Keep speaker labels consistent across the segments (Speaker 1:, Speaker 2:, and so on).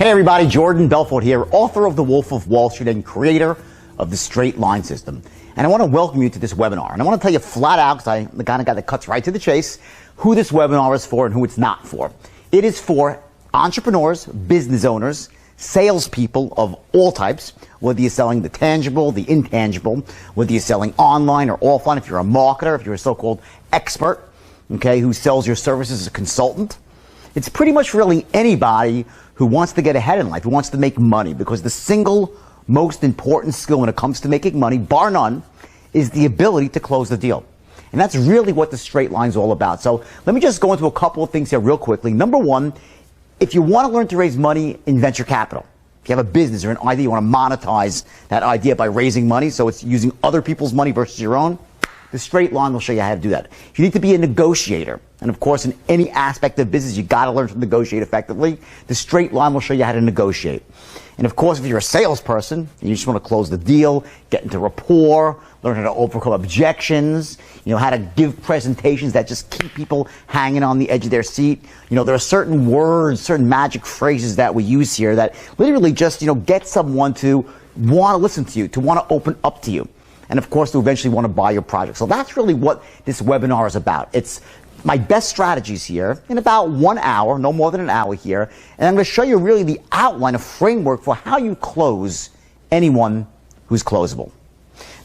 Speaker 1: Hey everybody, Jordan Belfort here, author of The Wolf of Wall Street and creator of the Straight Line System. And I want to welcome you to this webinar. And I want to tell you flat out, because I'm the kind of guy that cuts right to the chase, who this webinar is for and who it's not for. It is for entrepreneurs, business owners, salespeople of all types, whether you're selling the tangible, the intangible, whether you're selling online or offline, if you're a marketer, if you're a so-called expert, okay, who sells your services as a consultant. It's pretty much really anybody who wants to get ahead in life, who wants to make money, because the single most important skill when it comes to making money, bar none, is the ability to close the deal. And that's really what the straight line is all about. So let me just go into a couple of things here real quickly. Number one, if you want to learn to raise money in venture capital, if you have a business or an idea, you want to monetize that idea by raising money, so it's using other people's money versus your own, the straight line will show you how to do that. If you need to be a negotiator, and of course in any aspect of business you got to learn to negotiate effectively, the straight line will show you how to negotiate. And of course if you're a salesperson and you just want to close the deal, get into rapport, learn how to overcome objections, how to give presentations that just keep people hanging on the edge of their seat. There are certain words, certain magic phrases that we use here that literally just, get someone to want to listen to you, to want to open up to you. And of course, to eventually want to buy your project. So that's really what this webinar is about. It's my best strategies here in about 1 hour, no more than an hour here. And I'm going to show you really the outline, a framework for how you close anyone who's closable.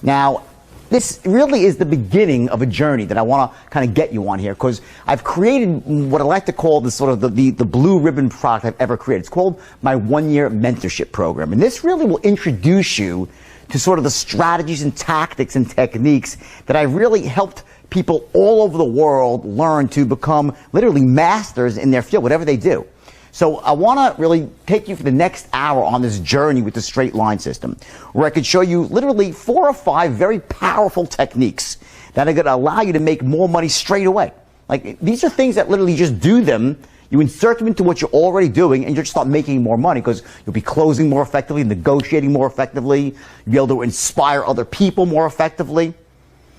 Speaker 1: Now, this really is the beginning of a journey that I want to kind of get you on here, because I've created what I like to call the sort of the blue ribbon product I've ever created. It's called my 1-year mentorship program. And this really will introduce you to sort of the strategies and tactics and techniques that I really helped people all over the world learn to become literally masters in their field, whatever they do. So I want to really take you for the next hour on this journey with the straight line system, where I could show you literally 4 or 5 very powerful techniques that are going to allow you to make more money straight away. Like, these are things that literally just do them. You insert them into what you're already doing, and you'll just start making more money, because you'll be closing more effectively, negotiating more effectively, you'll be able to inspire other people more effectively.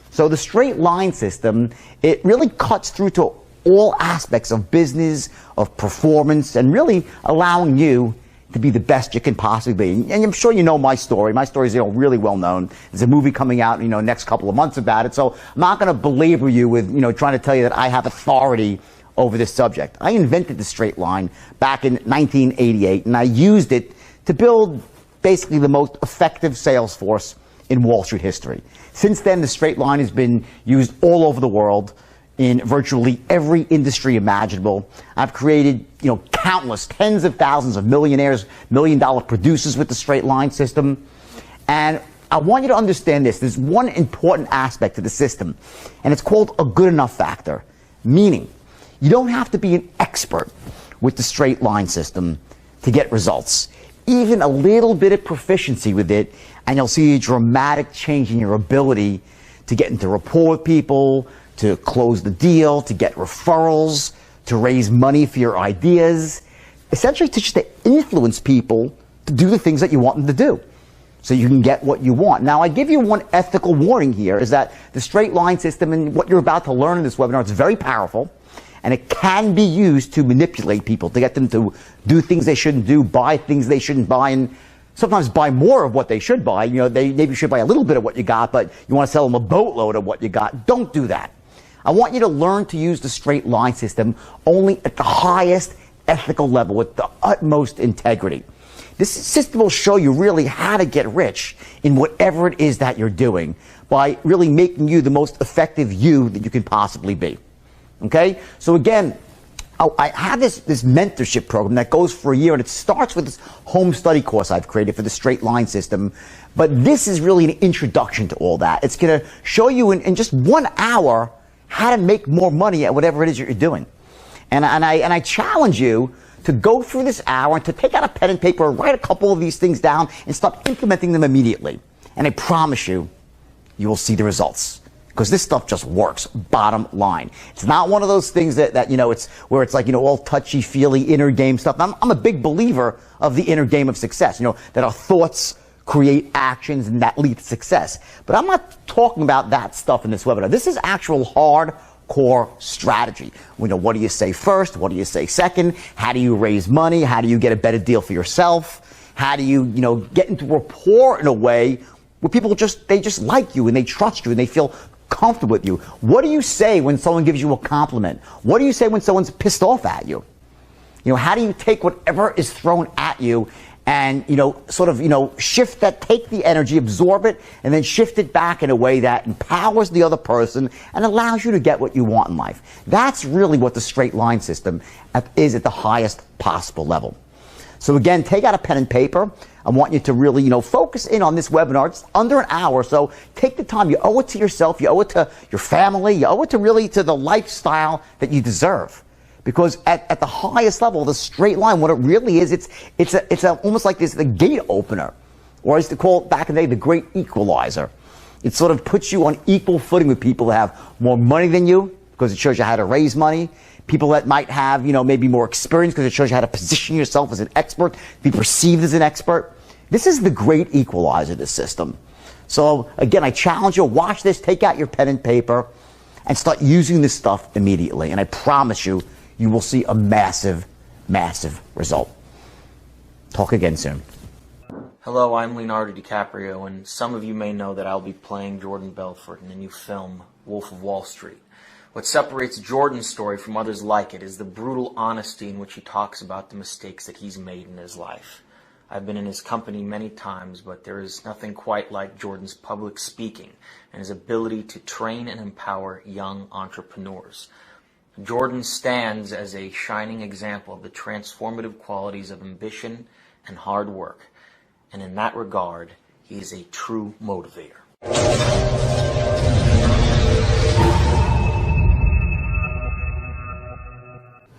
Speaker 1: So the straight line system, it really cuts through to all aspects of business, of performance, and really allowing you to be the best you can possibly be. And I'm sure you know my story. My story is really well known. There's a movie coming out next couple of months about it, so I'm not going to belabor you with trying to tell you that I have authority over this subject. I invented the straight line back in 1988, and I used it to build basically the most effective sales force in Wall Street history. Since then, the straight line has been used all over the world in virtually every industry imaginable. I've created, countless, tens of thousands of millionaires, million-dollar producers with the straight line system. And I want you to understand this. There's one important aspect to the system, and it's called a good enough factor, meaning you don't have to be an expert with the straight line system to get results. Even a little bit of proficiency with it, and you'll see a dramatic change in your ability to get into rapport with people, to close the deal, to get referrals, to raise money for your ideas, essentially to influence people to do the things that you want them to do, so you can get what you want. Now, I give you one ethical warning here, is that the straight line system and what you're about to learn in this webinar, it's very powerful. And it can be used to manipulate people, to get them to do things they shouldn't do, buy things they shouldn't buy, and sometimes buy more of what they should buy. They maybe should buy a little bit of what you got, but you want to sell them a boatload of what you got. Don't do that. I want you to learn to use the straight line system only at the highest ethical level, with the utmost integrity. This system will show you really how to get rich in whatever it is that you're doing, by really making you the most effective you that you can possibly be. Okay? So again, I have this mentorship program that goes for a year, and it starts with this home study course I've created for the straight line system. But this is really an introduction to all that. It's going to show you in just 1 hour how to make more money at whatever it is you're doing. And I challenge you to go through this hour and to take out a pen and paper, write a couple of these things down, and start implementing them immediately. And I promise you, you will see the results. Because this stuff just works, bottom line. It's not one of those things that it's where it's like, all touchy-feely inner game stuff. I'm a big believer of the inner game of success, that our thoughts create actions and that lead to success. But I'm not talking about that stuff in this webinar. This is actual hard, core strategy. What do you say first? What do you say second? How do you raise money? How do you get a better deal for yourself? How do you, get into rapport in a way where people they just like you and they trust you and they feel comfortable with you? What do you say when someone gives you a compliment? What do you say when someone's pissed off at you? How do you take whatever is thrown at you and, shift that, take the energy, absorb it, and then shift it back in a way that empowers the other person and allows you to get what you want in life? That's really what the straight line system is at the highest possible level. So again, take out a pen and paper. I want you to really, focus in on this webinar. It's under an hour, so take the time. You owe it to yourself. You owe it to your family. You owe it to the lifestyle that you deserve. Because at the highest level, the straight line, what it really is, it's almost like the gate opener, or I used to call it back in the day, the great equalizer. It sort of puts you on equal footing with people that have more money than you, because it shows you how to raise money. People that might have, maybe more experience, because it shows you how to position yourself as an expert, be perceived as an expert. This is the great equalizer, this system. So again, I challenge you, watch this, take out your pen and paper, and start using this stuff immediately. And I promise you, you will see a massive, massive result. Talk again soon.
Speaker 2: Hello, I'm Leonardo DiCaprio, and some of you may know that I'll be playing Jordan Belfort in the new film, Wolf of Wall Street. What separates Jordan's story from others like it is the brutal honesty in which he talks about the mistakes that he's made in his life. I've been in his company many times, but there is nothing quite like Jordan's public speaking and his ability to train and empower young entrepreneurs. Jordan stands as a shining example of the transformative qualities of ambition and hard work, and in that regard, he is a true motivator.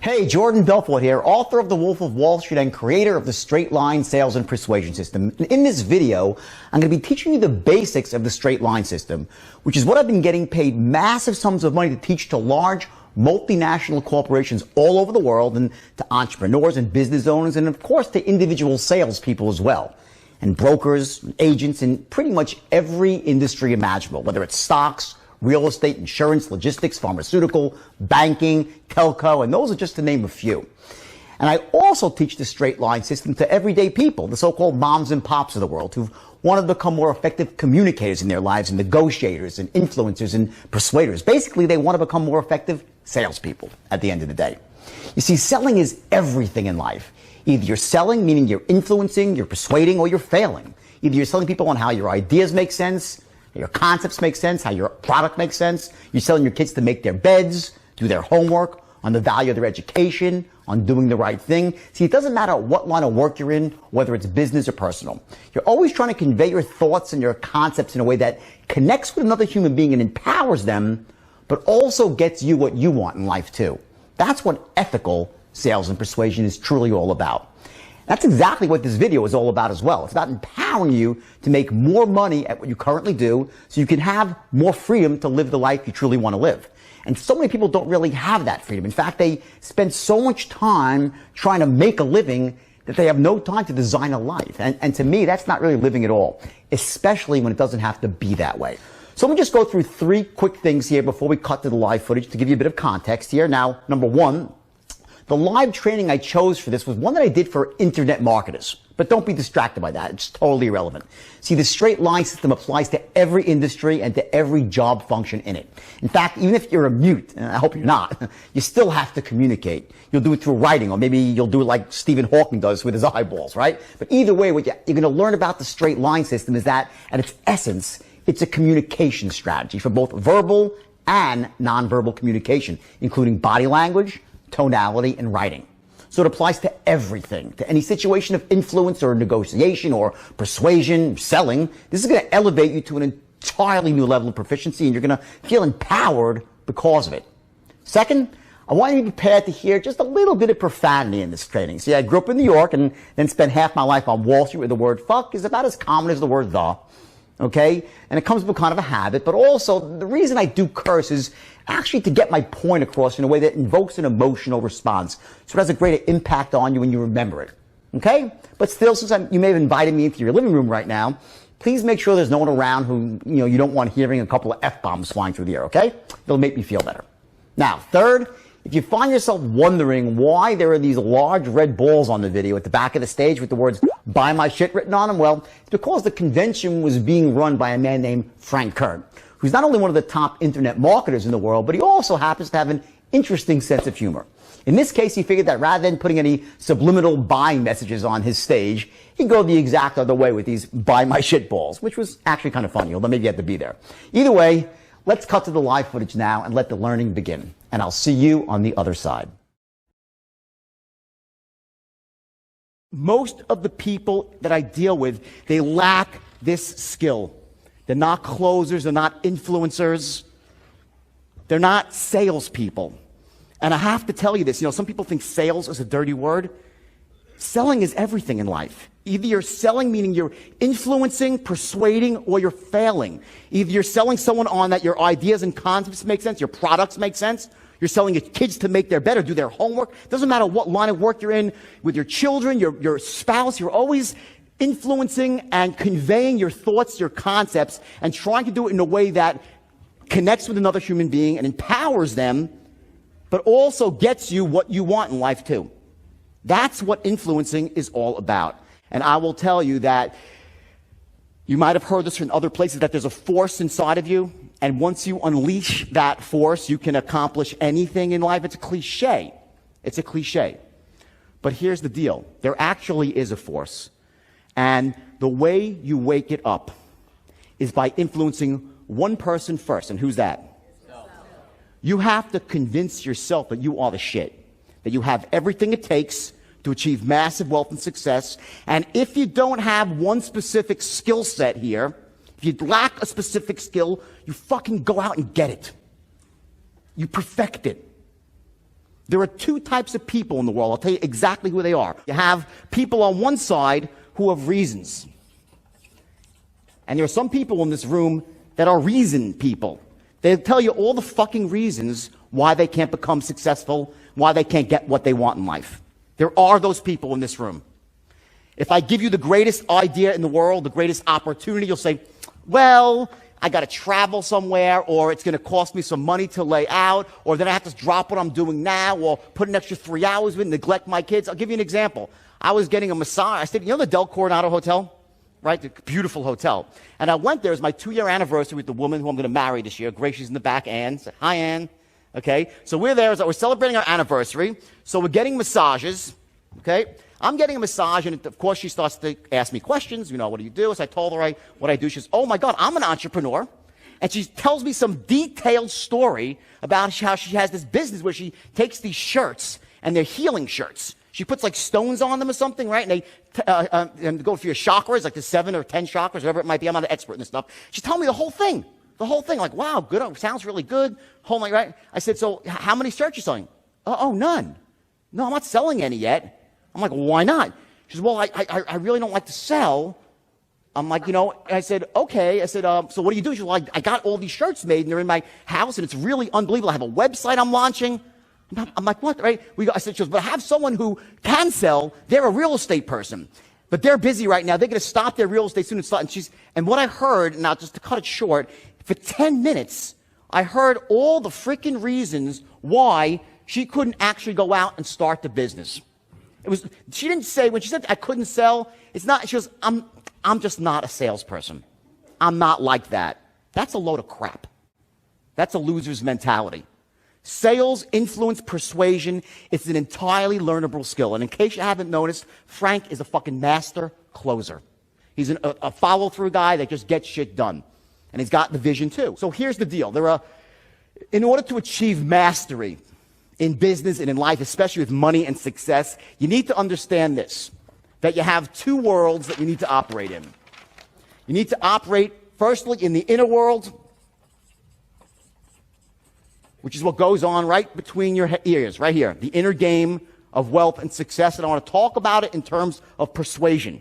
Speaker 1: Hey, Jordan Belfort here, author of The Wolf of Wall Street and creator of the Straight Line Sales and Persuasion System. In this video, I'm going to be teaching you the basics of the straight line system, which is what I've been getting paid massive sums of money to teach to large multinational corporations all over the world, and to entrepreneurs and business owners, and of course to individual salespeople as well, and brokers, and agents in pretty much every industry imaginable, whether it's stocks, real estate, insurance, logistics, pharmaceutical, banking, telco, and those are just to name a few. And I also teach the straight line system to everyday people, the so-called moms and pops of the world, who've wanted to become more effective communicators in their lives, and negotiators and influencers and persuaders. Basically, they want to become more effective salespeople at the end of the day. You see, selling is everything in life. Either you're selling, meaning you're influencing, you're persuading, or you're failing. Either you're selling people on how your ideas make sense, your concepts make sense, how your product makes sense. You're selling your kids to make their beds, do their homework, on the value of their education, on doing the right thing. See, it doesn't matter what line of work you're in, whether it's business or personal. You're always trying to convey your thoughts and your concepts in a way that connects with another human being and empowers them, but also gets you what you want in life too. That's what ethical sales and persuasion is truly all about. That's exactly what this video is all about as well. It's about empowering you to make more money at what you currently do so you can have more freedom to live the life you truly want to live. And so many people don't really have that freedom. In fact, they spend so much time trying to make a living that they have no time to design a life. And to me, that's not really living at all, especially when it doesn't have to be that way. So let me just go through 3 quick things here before we cut to the live footage to give you a bit of context here. Now, number 1, the live training I chose for this was one that I did for internet marketers. But don't be distracted by that. It's totally irrelevant. See, the straight line system applies to every industry and to every job function in it. In fact, even if you're a mute, and I hope you're not, you still have to communicate. You'll do it through writing, or maybe you'll do it like Stephen Hawking does with his eyeballs, right? But either way, what you're going to learn about the straight line system is that, at its essence, it's a communication strategy for both verbal and nonverbal communication, including body language, tonality, and writing. So it applies to everything, to any situation of influence or negotiation or persuasion, selling. This is going to elevate you to an entirely new level of proficiency, and you're going to feel empowered because of it. Second, I want you to be prepared to hear just a little bit of profanity in this training. See, I grew up in New York and then spent half my life on Wall Street, where the word fuck is about as common as the word the. Okay? And it comes with kind of a habit, but also the reason I do curse is actually to get my point across in a way that invokes an emotional response, so it has a greater impact on you when you remember it. Okay? But still, since you may have invited me into your living room right now, please make sure there's no one around who you don't want hearing a couple of F-bombs flying through the air, okay? It'll make me feel better. Now, third, if you find yourself wondering why there are these large red balls on the video at the back of the stage with the words "buy my shit" written on them, well, it's because the convention was being run by a man named Frank Kern, who's not only one of the top internet marketers in the world, but he also happens to have an interesting sense of humor. In this case, he figured that rather than putting any subliminal buying messages on his stage, he'd go the exact other way with these "buy my shit" balls, which was actually kind of funny, although maybe you had to be there. Either way, let's cut to the live footage now and let the learning begin. And I'll see you on the other side. Most of the people that I deal with, they lack this skill. They're not closers, they're not influencers, they're not salespeople. And I have to tell you this, some people think sales is a dirty word. Selling is everything in life. Either you're selling, meaning you're influencing, persuading, or you're failing. Either you're selling someone on that your ideas and concepts make sense, your products make sense. You're selling your kids to make their better, do their homework. Doesn't matter what line of work you're in with your children, your spouse, you're always influencing and conveying your thoughts, your concepts, and trying to do it in a way that connects with another human being and empowers them, but also gets you what you want in life too. That's what influencing is all about. And I will tell you that you might have heard this from other places, that there's a force inside of you, and once you unleash that force, you can accomplish anything in life. It's a cliche. It's a cliche. But here's the deal. There actually is a force. And the way you wake it up is by influencing one person first. And who's that? You have to convince yourself that you are the shit, that you have everything it takes to achieve massive wealth and success. And if you don't have one specific skill set here, if you lack a specific skill, you fucking go out and get it. You perfect it. There are two types of people in the world. I'll tell you exactly who they are. You have people on one side who have reasons. And there are some people in this room that are reason people. They tell you all the fucking reasons why they can't become successful, why they can't get what they want in life. There are those people in this room. If I give you the greatest idea in the world, the greatest opportunity, you'll say, well, I got to travel somewhere, or it's going to cost me some money to lay out, or then I have to drop what I'm doing now, or put an extra 3 hours with, neglect my kids. I'll give you an example. I was getting a massage. I stayed, the Del Coronado Hotel? Right? The beautiful hotel. And I went there. It was my 2-year anniversary with the woman who I'm going to marry this year. Grace, she's in the back. Ann. Say, hi, Ann. Okay? So we're there. We're celebrating our anniversary. So we're getting massages. Okay? I'm getting a massage, and of course she starts to ask me questions. What do you do? So I told her what I do. She says, oh my God, I'm an entrepreneur. And she tells me some detailed story about how she has this business where she takes these shirts, and they're healing shirts. She puts like stones on them or something, right? And they and go for your chakras, like the 7 or 10 chakras, whatever it might be. I'm not an expert in this stuff. She's telling me the whole thing. The whole thing. Like, wow, good. Sounds really good. Whole thing, right? I said, so how many shirts are you selling? Oh, none. No, I'm not selling any yet. I'm like, well, why not? She says, well, I really don't like to sell. I'm like, and I said, okay. I said, so what do you do? She's like, I got all these shirts made, and they're in my house, and it's really unbelievable. I have a website I'm launching. I'm like, what? Right? I said, she goes, but I have someone who can sell. They're a real estate person, but they're busy right now. They're going to stop their real estate soon and start. And what I heard, now just to cut it short, for 10 minutes, I heard all the freaking reasons why she couldn't actually go out and start the business. She didn't say, when she said I couldn't sell, it's not, she goes, I'm just not a salesperson. I'm not like that. That's a load of crap. That's a loser's mentality. Sales, influence, persuasion, it's an entirely learnable skill. And in case you haven't noticed, Frank is a fucking master closer. He's a follow-through guy that just gets shit done. And he's got the vision too. So here's the deal. In order to achieve mastery in business and in life, especially with money and success, you need to understand this, that you have two worlds that you need to operate in. You need to operate, firstly, in the inner world, which is what goes on right between your ears, right here, the inner game of wealth and success. And I want to talk about it in terms of persuasion.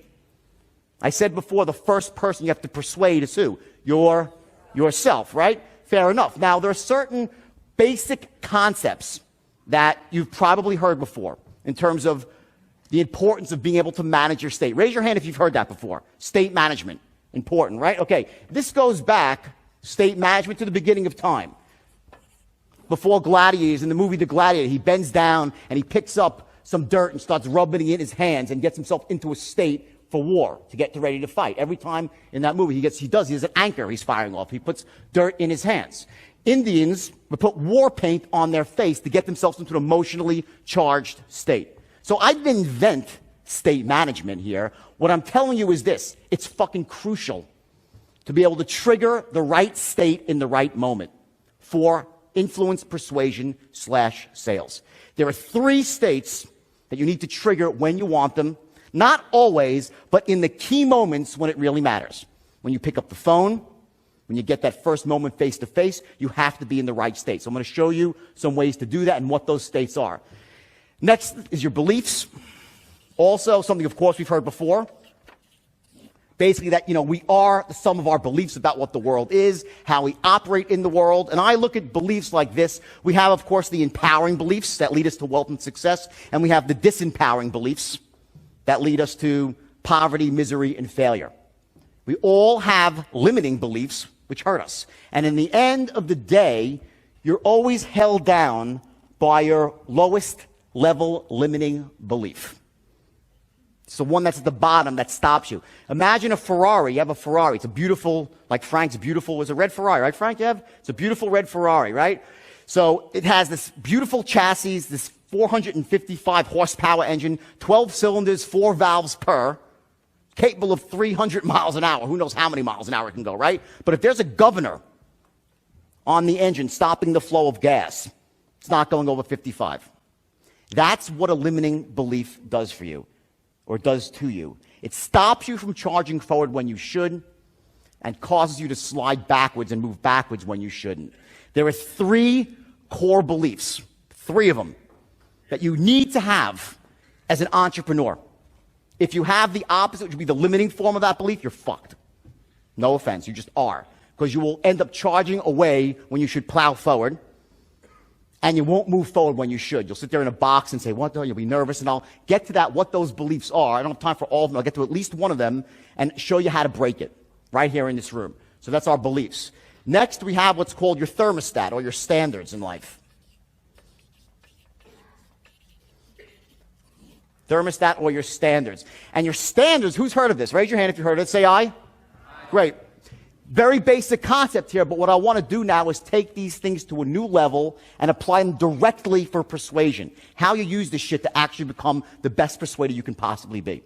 Speaker 1: I said before, the first person you have to persuade is who? Yourself, right? Fair enough. Now, there are certain basic concepts that you've probably heard before in terms of the importance of being able to manage your state. Raise your hand if you've heard that before. State management. Important, right? Okay. This goes back, state management, to the beginning of time. before gladiators, in the movie The Gladiator, he bends down and he picks up some dirt and starts rubbing it in his hands and gets himself into a state for war, to get ready to fight. Every time in that movie he has an anchor he's firing off. He puts dirt in his hands. Indians would put war paint on their face to get themselves into an emotionally charged state. So I didn't invent state management here. What I'm telling you is this: it's fucking crucial to be able to trigger the right state in the right moment for influence, persuasion / sales. There are 3 states that you need to trigger when you want them. Not always, but in the key moments when it really matters. When you pick up the phone, when you get that first moment face to face, you have to be in the right state. So I'm going to show you some ways to do that and what those states are. Next is your beliefs. Also, something, of course, we've heard before. Basically that, we are the sum of our beliefs about what the world is, how we operate in the world. And I look at beliefs like this. We have, of course, the empowering beliefs that lead us to wealth and success. And we have the disempowering beliefs that lead us to poverty, misery, and failure. We all have limiting beliefs which hurt us. And in the end of the day, you're always held down by your lowest level limiting belief. It's the one that's at the bottom that stops you. Imagine a Ferrari. You have a Ferrari. It's a beautiful, like Frank's beautiful, it's a red Ferrari, right, Frank? It's a beautiful red Ferrari, right? So it has this beautiful chassis, this 455 horsepower engine, 12 cylinders, 4 valves per, capable of 300 miles an hour. Who knows how many miles an hour it can go, right? But if there's a governor on the engine stopping the flow of gas, it's not going over 55. That's what a limiting belief does for you, or does to you. It stops you from charging forward when you should, and causes you to slide backwards and move backwards when you shouldn't. There are 3 core beliefs, 3 of them, that you need to have as an entrepreneur. If you have the opposite, which would be the limiting form of that belief, you're fucked. No offense, you just are. Because you will end up charging away when you should plow forward, and you won't move forward when you should. You'll sit there in a box and say, what the hell? You'll be nervous, and I'll get to that, what those beliefs are. I don't have time for all of them. I'll get to at least one of them and show you how to break it right here in this room. So that's our beliefs. Next, we have what's called your thermostat, or your standards in life. Thermostat or your standards. And your standards, who's heard of this? Raise your hand if you heard of it. Say aye. Great. Very basic concept here, but what I want to do now is take these things to a new level and apply them directly for persuasion. How you use this shit to actually become the best persuader you can possibly be.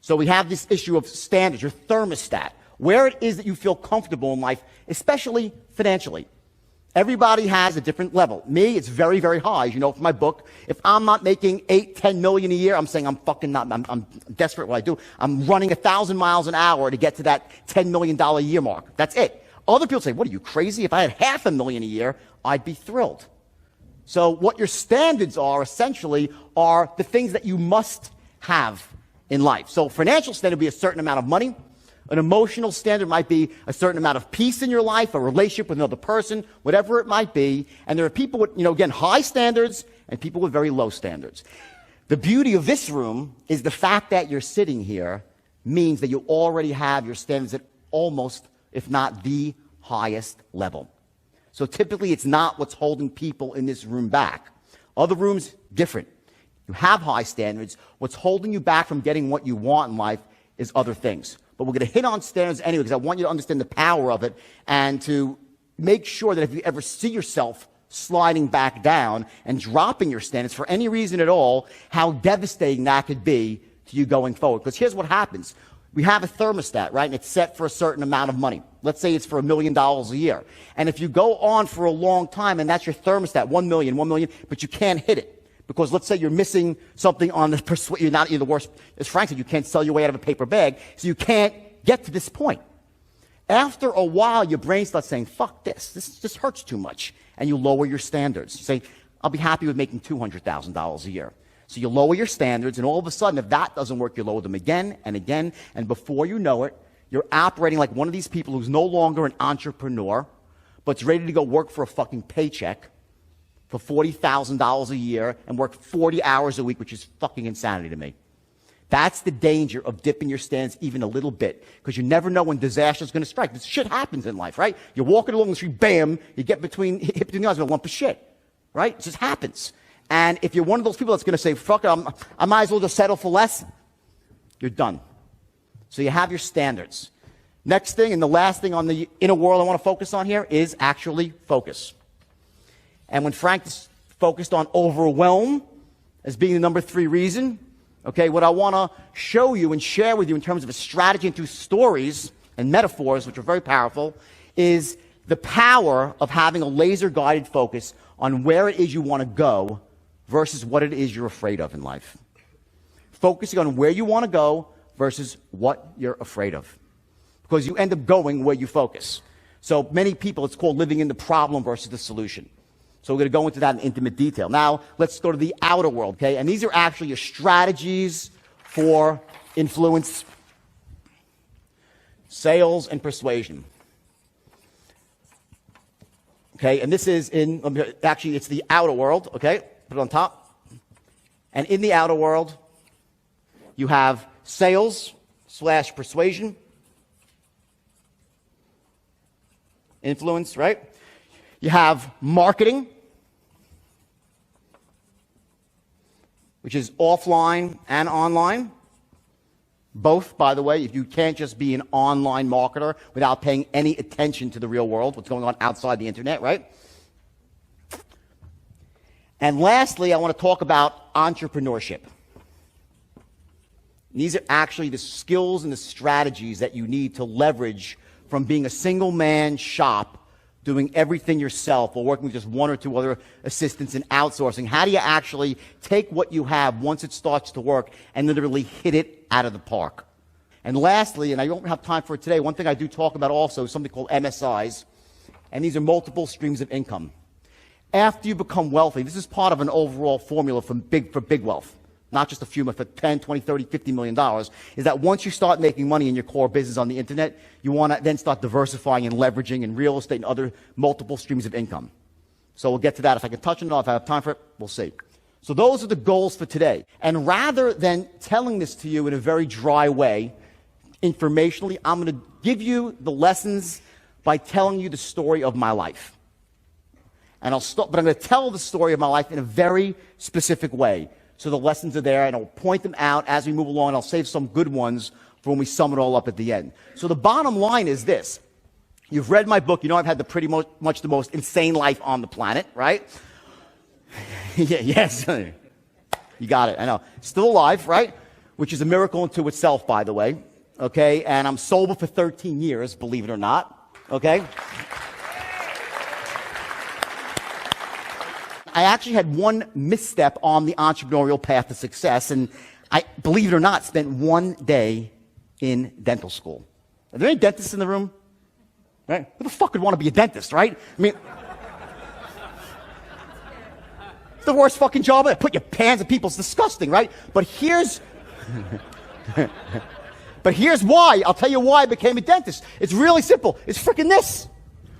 Speaker 1: So we have this issue of standards, your thermostat, where it is that you feel comfortable in life, especially financially. Everybody has a different level. Me, it's very, very high. As you know from my book, if I'm not making 8, 10 million a year, I'm saying I'm fucking not, I'm desperate at what I do. I'm running 1,000 miles an hour to get to that $10 million a year mark. That's it. Other people say, what are you, crazy? If I had $500,000 a year, I'd be thrilled. So what your standards are, essentially, are the things that you must have in life. So financial standard would be a certain amount of money. An emotional standard might be a certain amount of peace in your life, a relationship with another person, whatever it might be. And there are people with, again, high standards and people with very low standards. The beauty of this room is the fact that you're sitting here means that you already have your standards at almost, if not the highest level. So typically it's not what's holding people in this room back. Other rooms, different. You have high standards. What's holding you back from getting what you want in life is other things. But we're going to hit on standards anyway, because I want you to understand the power of it and to make sure that if you ever see yourself sliding back down and dropping your standards for any reason at all, how devastating that could be to you going forward. Because here's what happens. We have a thermostat, right? And it's set for a certain amount of money. Let's say it's for $1 million a year. And if you go on for a long time and that's your thermostat, 1 million, but you can't hit it. Because let's say you're missing something on the you're the worst. As Frank said, you can't sell your way out of a paper bag, so you can't get to this point. After a while, your brain starts saying, fuck this. This just hurts too much. And you lower your standards. You say, I'll be happy with making $200,000 a year. So you lower your standards, and all of a sudden, if that doesn't work, you lower them again and again. And before you know it, you're operating like one of these people who's no longer an entrepreneur, but's ready to go work for a fucking paycheck for $40,000 a year and work 40 hours a week, which is fucking insanity to me. That's the danger of dipping your standards even a little bit, because you never know when disaster is going to strike. This shit happens in life, right? You're walking along the street, bam, you get hit between the eyes with a lump of shit. right? It just happens. And if you're one of those people that's going to say, fuck it, I might as well just settle for less, you're done. So you have your standards. Next thing, and the last thing on the inner world I want to focus on here is actually focus. And when Frank is focused on overwhelm as being the number 3 reason, okay, what I want to show you and share with you in terms of a strategy and through stories and metaphors, which are very powerful, is the power of having a laser-guided focus on where it is you want to go versus what it is you're afraid of in life. Focusing on where you want to go versus what you're afraid of. Because you end up going where you focus. So many people, it's called living in the problem versus the solution. So we're going to go into that in intimate detail. Now, let's go to the outer world, okay? And these are actually your strategies for influence, sales, and persuasion. Okay, and this is actually, it's the outer world, okay? Put it on top. And in the outer world, you have sales / persuasion, influence, right? You have marketing, which is offline and online. Both, by the way, if you can't just be an online marketer without paying any attention to the real world, what's going on outside the internet, right? And lastly, I want to talk about entrepreneurship. These are actually the skills and the strategies that you need to leverage from being a single-man shop, doing everything yourself, or working with just 1 or 2 other assistants and outsourcing. How do you actually take what you have once it starts to work and literally hit it out of the park? And lastly, and I don't have time for it today, one thing I do talk about also is something called MSIs, and these are multiple streams of income. After you become wealthy, this is part of an overall formula for big wealth. Not just a few, but for 10, 20, 30, $50 million, is that once you start making money in your core business on the internet, you want to then start diversifying and leveraging in real estate and other multiple streams of income. So we'll get to that. If I can touch on it, if I have time for it, we'll see. So those are the goals for today. And rather than telling this to you in a very dry way, informationally, I'm going to give you the lessons by telling you the story of my life. And but I'm going to tell the story of my life in a very specific way. So the lessons are there, and I'll point them out as we move along, and I'll save some good ones for when we sum it all up at the end. So the bottom line is this. You've read my book. You know I've had pretty much the most insane life on the planet, right? Yeah, yes. You got it. I know. Still alive, right? Which is a miracle unto itself, by the way. Okay? And I'm sober for 13 years, believe it or not. Okay? I actually had one misstep on the entrepreneurial path to success, and I, believe it or not, spent 1 day in dental school. Are there any dentists in the room? Right? Who the fuck would want to be a dentist, right? I mean, it's the worst fucking job. Put your hands in people, it's disgusting, right? But here's why. I'll tell you why I became a dentist. It's really simple. It's freaking this.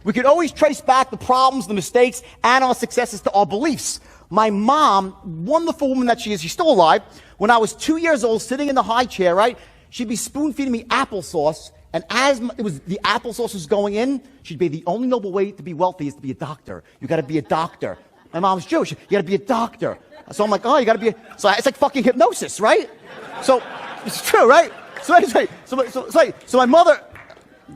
Speaker 1: We could always trace back the problems, the mistakes, and our successes to our beliefs. My mom, wonderful woman that she is, she's still alive. When I was 2 years old, sitting in the high chair, right, she'd be spoon-feeding me applesauce, and as the applesauce was going in, she'd be, the only noble way to be wealthy is to be a doctor. You got to be a doctor. My mom's Jewish. You got to be a doctor. So I'm like, oh, you got to be so it's like fucking hypnosis, right? So it's true, right? So anyway, so my mother.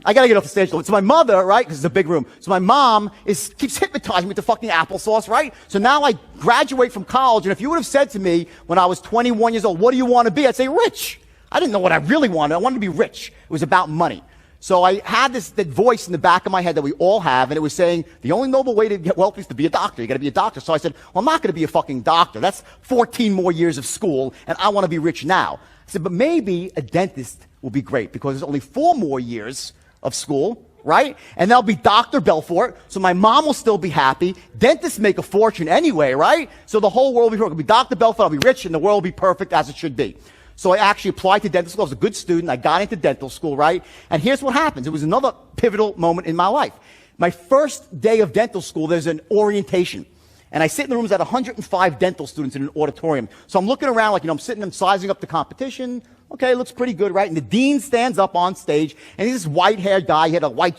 Speaker 1: I gotta get off the stage. So my mother, right, because it's a big room. So my mom keeps hypnotizing me with the fucking applesauce, right? So now I graduate from college, and if you would have said to me when I was 21 years old, what do you want to be? I'd say rich. I didn't know what I really wanted. I wanted to be rich. It was about money. So I had that voice in the back of my head that we all have, and it was saying, the only noble way to get wealthy is to be a doctor. You gotta be a doctor. So I said, well, I'm not gonna be a fucking doctor. That's 14 more years of school, and I want to be rich now. I said, but maybe a dentist will be great, because there's only 4 more years of school, right? And that'll be Dr. Belfort, so my mom will still be happy. Dentists make a fortune anyway, right? So the whole world will be perfect. It'll be Dr. Belfort, I'll be rich, and the world will be perfect as it should be. So I actually applied to dental school. I was a good student. I got into dental school, right? And here's what happens. It was another pivotal moment in my life. My first day of dental school, there's an orientation. And I sit in the rooms at 105 dental students in an auditorium. So I'm looking around like, I'm sitting and sizing up the competition. Okay, looks pretty good, right? And the dean stands up on stage, and he's this white-haired guy. He had a white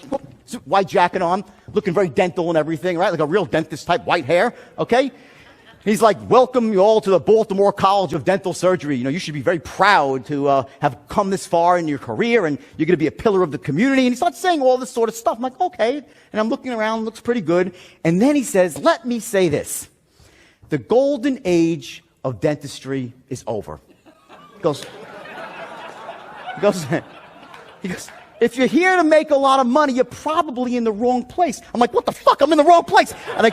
Speaker 1: jacket on, looking very dental and everything, right? Like a real dentist type, white hair, okay? He's like, welcome you all to the Baltimore College of Dental Surgery. You should be very proud to have come this far in your career, and you're going to be a pillar of the community. And he starts saying all this sort of stuff. I'm like, okay. And I'm looking around, looks pretty good. And then he says, let me say this. The golden age of dentistry is over. He goes, if you're here to make a lot of money, you're probably in the wrong place. I'm like, what the fuck? I'm in the wrong place. And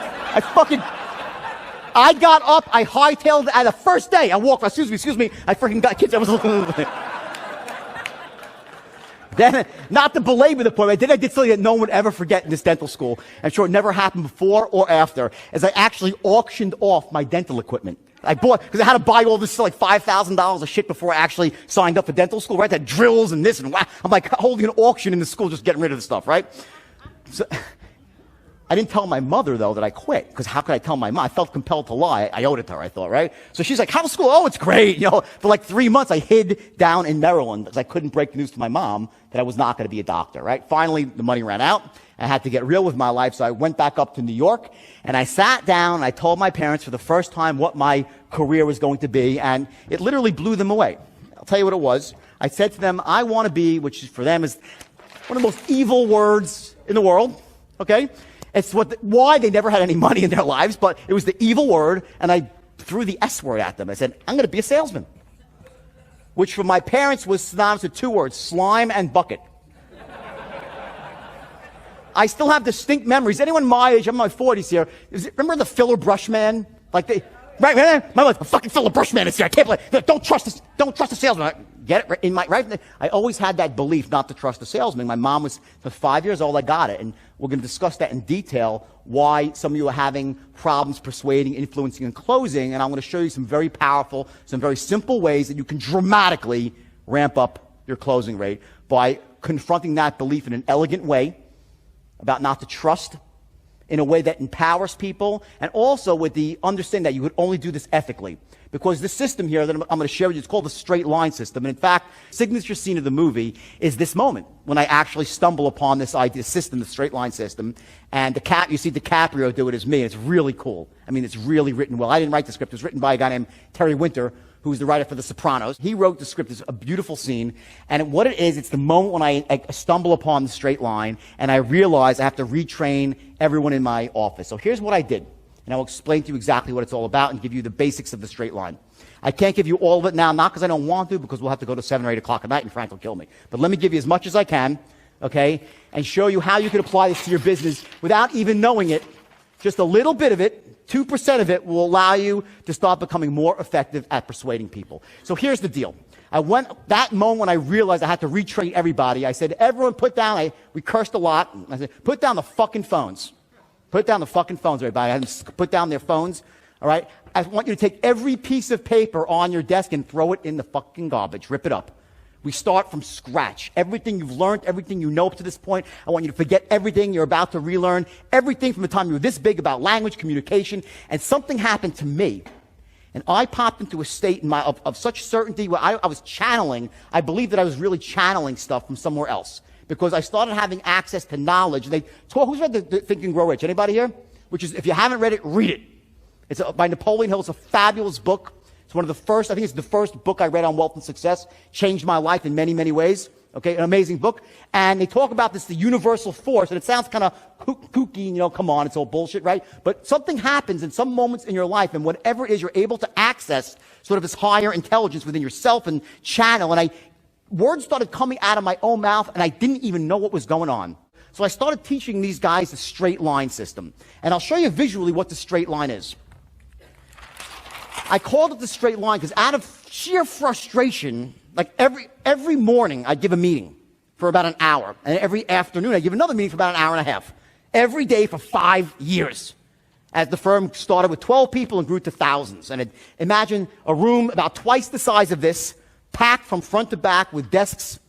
Speaker 1: I got up, I hightailed it. The first day I walked, excuse me, I freaking got kids. I was looking. Then, not to belabor the point, I did something that no one would ever forget in this dental school. I'm sure it never happened before or after, as I actually auctioned off my dental equipment. I bought, because I had to buy all this like $5,000 of shit before I actually signed up for dental school, right? That drills and this and wow. I'm like holding an auction in the school, just getting rid of the stuff, right? So, I didn't tell my mother, though, that I quit, because how could I tell my mom? I felt compelled to lie. I owed it to her, I thought, right? So she's like, how's school? Oh, it's great. For like 3 months, I hid down in Maryland because I couldn't break the news to my mom that I was not going to be a doctor, right? Finally, the money ran out. I had to get real with my life, so I went back up to New York, and I sat down, and I told my parents for the first time what my career was going to be, and it literally blew them away. I'll tell you what it was. I said to them, I want to be, which for them is one of the most evil words in the world, okay? It's why they never had any money in their lives, but it was the evil word, and I threw the S word at them. I said, I'm going to be a salesman, which for my parents was synonymous with 2 words, slime and bucket. I still have distinct memories. Anyone my age, I'm in my 40s here, remember the filler brush man? Right, my mother, the fucking filler brush man is here. I can't believe, don't trust the salesman. Get it in my right. I always had that belief not to trust the salesman. My mom was for 5 years old. I got it, and we're going to discuss that in detail. Why some of you are having problems persuading, influencing, and closing. And I'm going to show you some very powerful, some very simple ways that you can dramatically ramp up your closing rate by confronting that belief in an elegant way about not to trust, in a way that empowers people, and also with the understanding that you would only do this ethically. Because this system here that I'm going to share with you, it's called the straight line system. And in fact, signature scene of the movie is this moment when I actually stumble upon this idea system, the straight line system. And you see DiCaprio do it as me, and it's really cool. I mean, it's really written well. I didn't write the script. It was written by a guy named Terry Winter, who's the writer for The Sopranos. He wrote the script. It's a beautiful scene. And what it is, it's the moment when I stumble upon the straight line, and I realize I have to retrain everyone in my office. So here's what I did. And I'll explain to you exactly what it's all about and give you the basics of the straight line. I can't give you all of it now, not because I don't want to, because we'll have to go to 7 or 8 o'clock at night and Frank will kill me. But let me give you as much as I can, okay, and show you how you can apply this to your business without even knowing it. Just a little bit of it, 2% of it, will allow you to start becoming more effective at persuading people. So here's the deal. That moment when I realized I had to retrain everybody, I said, everyone put down, we cursed a lot. I said, put down the fucking phones. Put down the fucking phones, everybody. I had them put down their phones, all right? I want you to take every piece of paper on your desk and throw it in the fucking garbage. Rip it up. We start from scratch. Everything you've learned, everything you know up to this point, I want you to forget everything you're about to relearn, everything from the time you were this big about language, communication, and something happened to me. And I popped into a state of such certainty where I was channeling. I believed that I was really channeling stuff from somewhere else, because I started having access to knowledge. Who's read the Think and Grow Rich? Anybody here? Which is, if you haven't read it, read it. It's by Napoleon Hill. It's a fabulous book. It's one of the first, I think it's the first book I read on wealth and success. Changed my life in many, many ways. Okay, an amazing book. And they talk about this, the universal force, and it sounds kind of kooky, come on, it's all bullshit, right? But something happens in some moments in your life, and whatever it is, you're able to access sort of this higher intelligence within yourself and channel. And words started coming out of my own mouth, and I didn't even know what was going on. So I started teaching these guys the straight line system. And I'll show you visually what the straight line is. I called it the straight line because out of sheer frustration, like every morning I'd give a meeting for about an hour. And every afternoon I'd give another meeting for about an hour and a half. Every day for 5 years. As the firm started with 12 people and grew to thousands. And imagine a room about twice the size of this, packed from front to back with desks,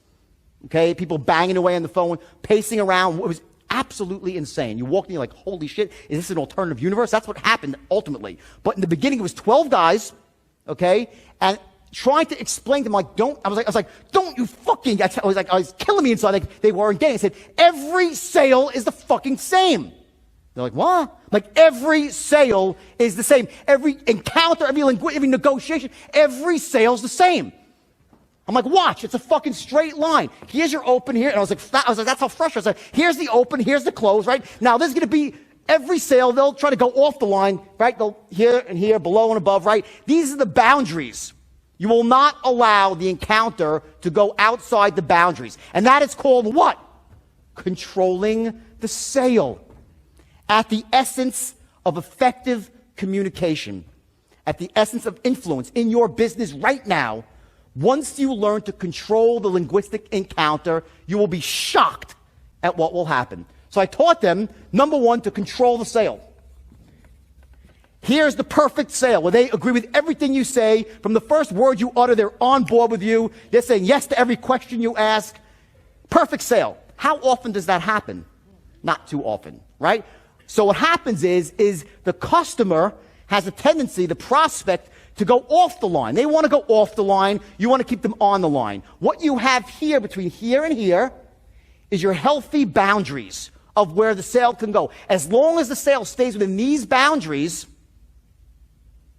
Speaker 1: okay, people banging away on the phone, pacing around. It was absolutely insane. You walk in, you're like, holy shit, is this an alternative universe? That's what happened ultimately. But in the beginning, it was 12 guys, okay? And trying to explain to them, like, I was like, don't you fucking, I was killing me inside. Like, they weren't getting it. I said, every sale is the fucking same. They're like, what? Like, every sale is the same. Every encounter, every negotiation, every sale's the same. I'm like, watch, it's a fucking straight line. Here's your open here. And I was like, that's how frustrating. I was like, here's the open, here's the close, right? Now, there's going to be every sale, they'll try to go off the line, right? They'll here and here, below and above, right? These are the boundaries. You will not allow the encounter to go outside the boundaries. And that is called what? Controlling the sale. At the essence of effective communication, at the essence of influence in your business right now, once you learn to control the linguistic encounter, you will be shocked at what will happen. So I taught them, number one, to control the sale. Here's the perfect sale where they agree with everything you say. From the first word you utter, they're on board with you. They're saying yes to every question you ask. Perfect sale. How often does that happen? Not too often, right? So what happens is the customer has a tendency, the prospect, to go off the line. They want to go off the line. You want to keep them on the line. What you have here between here and here is your healthy boundaries of where the sale can go. As long as the sale stays within these boundaries,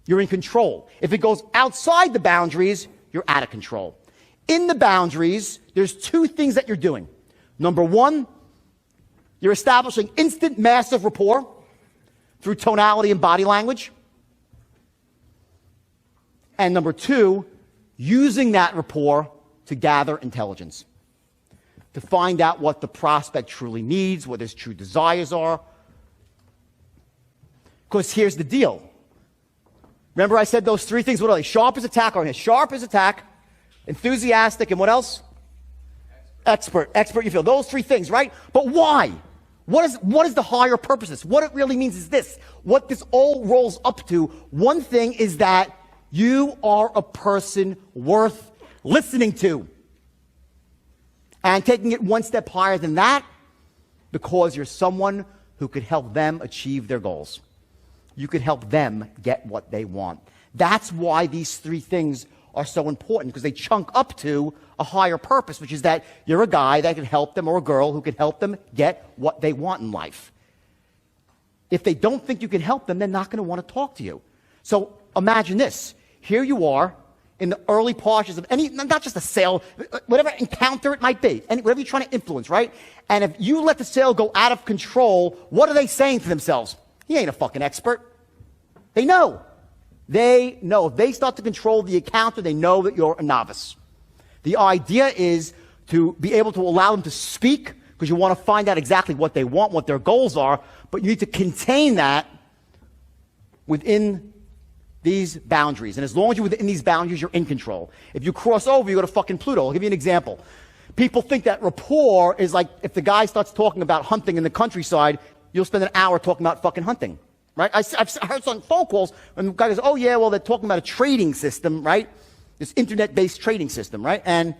Speaker 1: you're in control. If it goes outside the boundaries, you're out of control. In the boundaries, there's two things that you're doing. Number one, you're establishing instant massive rapport through tonality and body language. And number two, using that rapport to gather intelligence, to find out what the prospect truly needs, what his true desires are. Because here's the deal. Remember I said those three things, what are they? Sharp as attack, or sharp as attack, enthusiastic, and what else? Expert, you feel. Those three things, right? But why? What is the higher purpose? What it really means is this. What this all rolls up to, one thing is that you are a person worth listening to. And taking it one step higher than that, because you're someone who could help them achieve their goals. You could help them get what they want. That's why these three things are so important, because they chunk up to a higher purpose, which is that you're a guy that can help them, or a girl who can help them get what they want in life. If they don't think you can help them, they're not going to want to talk to you. So imagine this. Here you are in the early portions of any, not just a sale, whatever encounter it might be, whatever you're trying to influence, right? And if you let the sale go out of control, what are they saying to themselves? He ain't a fucking expert. They know. They know. If they start to control the encounter, they know that you're a novice. The idea is to be able to allow them to speak, because you want to find out exactly what they want, what their goals are, but you need to contain that within these boundaries. And as long as you're within these boundaries, you're in control. If you cross over, you go to fucking Pluto. I'll give you an example. People think that rapport is like if the guy starts talking about hunting in the countryside, you'll spend an hour talking about fucking hunting, right? I've heard some phone calls when the guy goes, oh yeah, well, they're talking about a trading system, right? This internet-based trading system, right? And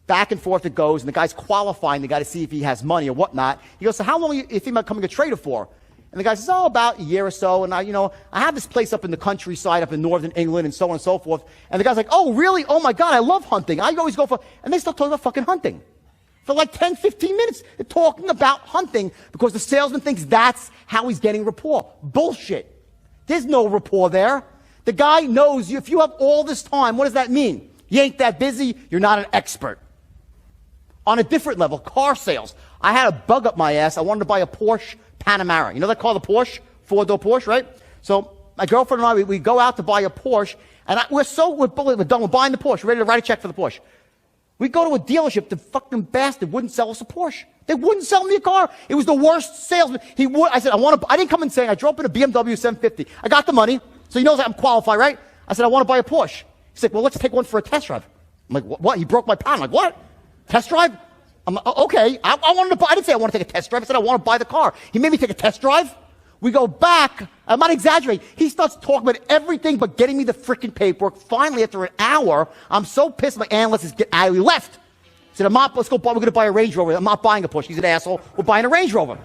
Speaker 1: back and forth it goes, and the guy's qualifying the guy to see if he has money or whatnot. He goes, so how long are you thinking about becoming a trader for? And the guy says, oh, about a year or so. And I have this place up in the countryside, up in northern England, and so on and so forth. And the guy's like, oh, really? Oh my God, I love hunting. I always go for, and they start talking about fucking hunting. For like 10, 15 minutes, they're talking about hunting because the salesman thinks that's how he's getting rapport. Bullshit. There's no rapport there. The guy knows you. If you have all this time, what does that mean? You ain't that busy. You're not an expert. On a different level, car sales. I had a bug up my ass. I wanted to buy a Porsche Panamera. You know that car, the Porsche? Four-door Porsche, right? So my girlfriend and I, we go out to buy a Porsche, and we're done. We're buying the Porsche. We're ready to write a check for the Porsche. We go to a dealership. The fucking bastard wouldn't sell us a Porsche. They wouldn't sell me a car. It was the worst salesman. I said, I didn't come in saying, I drove in a BMW 750. I got the money, so he knows I'm qualified, right? I said, I want to buy a Porsche. He's like, well, let's take one for a test drive. I'm like, what? He broke my pound. I'm like, what? Test drive? I'm like, okay. I wanted to buy, I didn't say I want to take a test drive. I said I want to buy the car. He made me take a test drive. We go back. I'm not exaggerating. He starts talking about everything but getting me the freaking paperwork. Finally, after an hour, I'm so pissed my analyst is get out. He left. said, let's go, we're going to buy a Range Rover. I'm not buying a Porsche. He's an asshole. We're buying a Range Rover.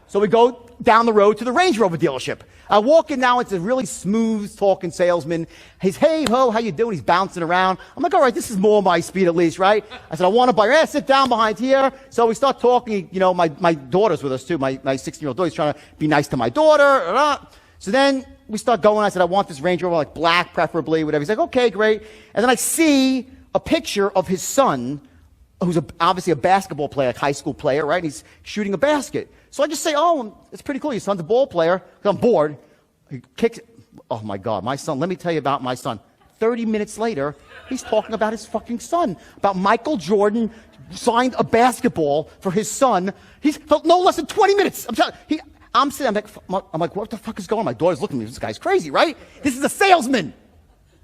Speaker 1: So we go down the road to the Range Rover dealership. I walk in now, it's a really smooth talking salesman. He's, hey, ho, how you doing? He's bouncing around. I'm like, all right, this is more my speed at least, right? I said, I want to buy, yeah, sit down behind here. So we start talking, you know, my daughter's with us too. My 16-year-old daughter, he's trying to be nice to my daughter. So then we start going. I said, I want this Range Rover, like black preferably, whatever. He's like, okay, great. And then I see a picture of his son, who's obviously a basketball player, like high school player, right? And he's shooting a basket. So I just say, oh, it's pretty cool. Your son's a ball player. I'm bored. He kicks it. Oh, my God. My son. Let me tell you about my son. 30 minutes later, he's talking about his fucking son. About Michael Jordan signed a basketball for his son. He's felt no less than 20 minutes. I'm sitting, I'm like, what the fuck is going on? My daughter's looking at me. This guy's crazy, right? This is a salesman.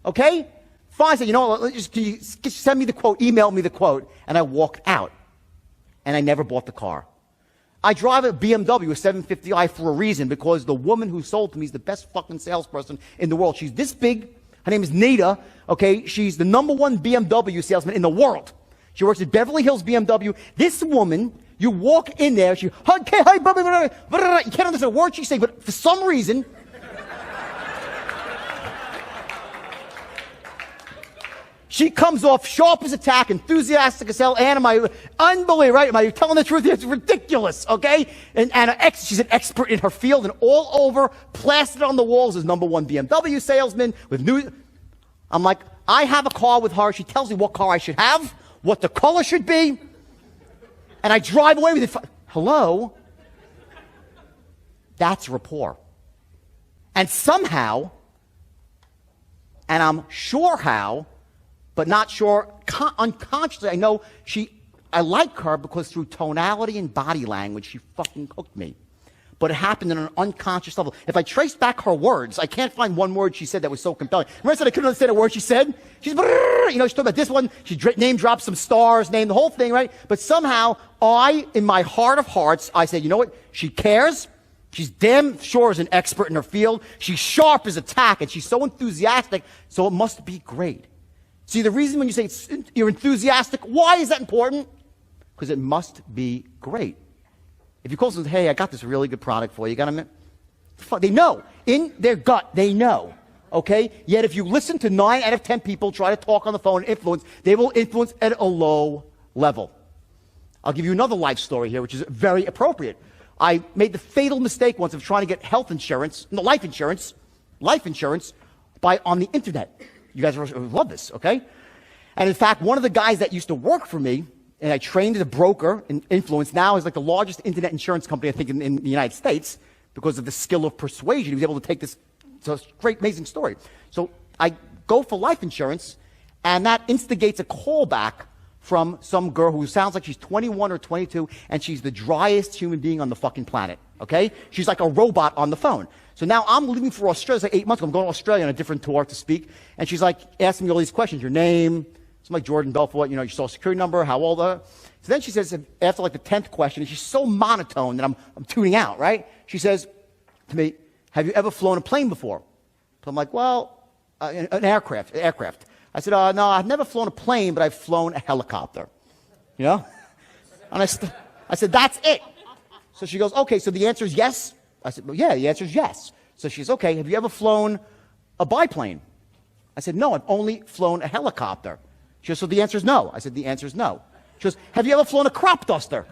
Speaker 1: Okay? Fine. I said, you know what? Can you send me the quote, email me the quote. And I walked out. And I never bought the car. I drive a BMW, a 750i, for a reason, because the woman who sold to me is the best fucking salesperson in the world. She's this big. Her name is Nita. Okay? She's the #1 BMW salesman in the world. She works at Beverly Hills BMW. This woman, you walk in there, she, okay, hi, blah, blah, blah, blah, blah, you can't understand a word she's saying, but for some reason, she comes off sharp as a tack, enthusiastic as hell, and unbelievable, right? Am I telling the truth? It's ridiculous, okay? And she's an expert in her field, and all over, plastered on the walls is #1 BMW salesman with new. I'm like, I have a car with her. She tells me what car I should have, what the color should be, and I drive away with it. Hello? That's rapport. And somehow, and I'm sure how, but not sure, unconsciously, I know I like her because through tonality and body language, she fucking hooked me. But it happened on an unconscious level. If I trace back her words, I can't find one word she said that was so compelling. Remember I said I couldn't understand a word she said? She's, you know, she talked about this one, she name dropped some stars, named the whole thing, right? But somehow, in my heart of hearts, I said, you know what? She cares. She's damn sure is an expert in her field. She's sharp as a tack, and she's so enthusiastic, so it must be great. See, the reason when you say you're enthusiastic, why is that important? Because it must be great. If you call someone, hey, I got this really good product for you, got a minute? They know. In their gut, they know. Okay? Yet if you listen to 9 out of 10 people try to talk on the phone and influence, they will influence at a low level. I'll give you another life story here, which is very appropriate. I made the fatal mistake once of trying to get life insurance, on the internet. You guys love this, okay? And in fact, one of the guys that used to work for me, and I trained as a broker in influence, now is like the largest internet insurance company, I think, in the United States, because of the skill of persuasion. He was able to take this, it's a great, amazing story. So I go for life insurance, and that instigates a callback from some girl who sounds like she's 21 or 22, and she's the driest human being on the fucking planet, okay? She's like a robot on the phone. So now I'm leaving for Australia. It's like 8 months ago. I'm going to Australia on a different tour to speak. And she's like asking me all these questions. Your name, something like Jordan Belfort, you know, your social security number, how old are you? So then she says, after like the 10th question, and she's so monotone that I'm tuning out, right? She says to me, have you ever flown a plane before? So I'm like, well, an aircraft. I said, no, I've never flown a plane, but I've flown a helicopter. You know? And I said, that's it. So she goes, okay, so the answer is yes? I said, well, yeah, the answer is yes. So she says, okay, have you ever flown a biplane? I said, no, I've only flown a helicopter. She goes, so the answer is no. I said, the answer is no. She goes, have you ever flown a crop duster?